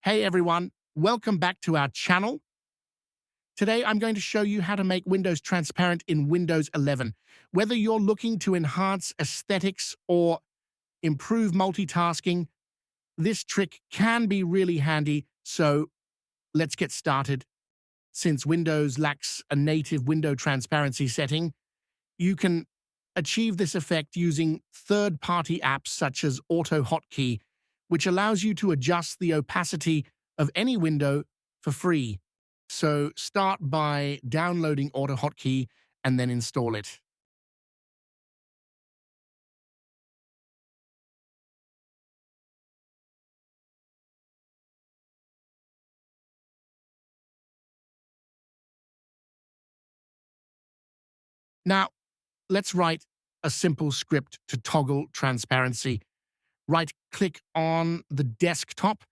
Hey everyone, welcome back to our channel. Today I'm going to show you how to make Windows transparent in Windows 11. Whether you're looking to enhance aesthetics or improve multitasking, this trick can be really handy, so let's get started. Since Windows lacks a native window transparency setting, you can achieve this effect using third-party apps such as AutoHotkey, which allows you to adjust the opacity of any window for free. So start by downloading AutoHotkey and then install it. Now, let's write a simple script to toggle transparency. Right-click on the desktop,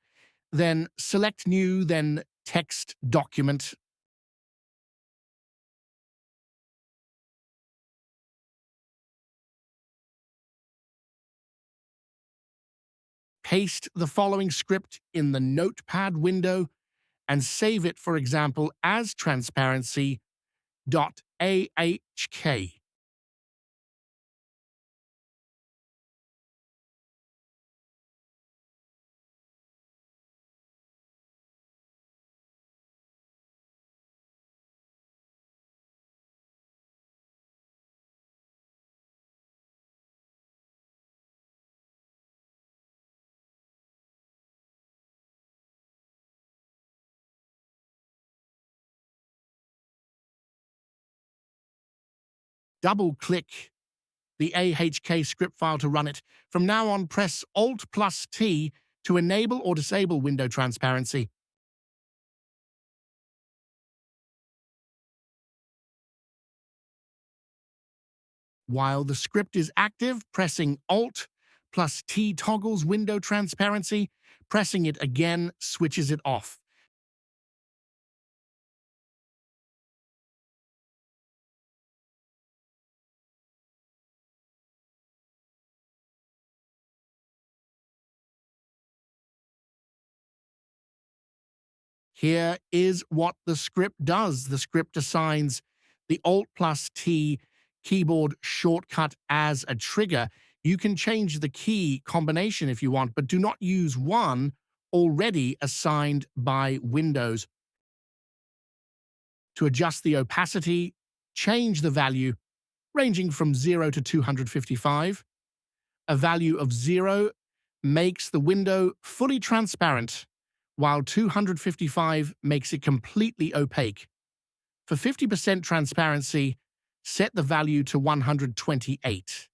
then select New, then Text Document. Paste the following script in the Notepad window and save it, for example, as transparency.ahk. Double-click the AHK script file to run it. From now on, press Alt+T to enable or disable window transparency. While the script is active, pressing Alt+T toggles window transparency. Pressing it again switches it off. Here is what the script does. The script assigns the Alt+T keyboard shortcut as a trigger. You can change the key combination if you want, but do not use one already assigned by Windows. To adjust the opacity, change the value, ranging from 0 to 255. A value of 0 makes the window fully transparent, while 255 makes it completely opaque. For 50% transparency, set the value to 128.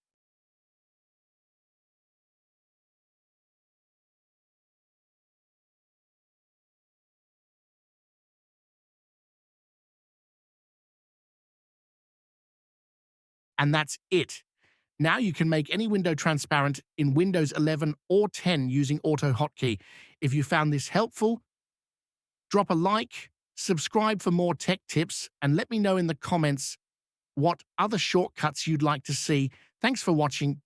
And that's it. Now you can make any window transparent in Windows 11 or 10 using AutoHotkey. If you found this helpful, drop a like, subscribe for more tech tips, and let me know in the comments what other shortcuts you'd like to see. Thanks for watching.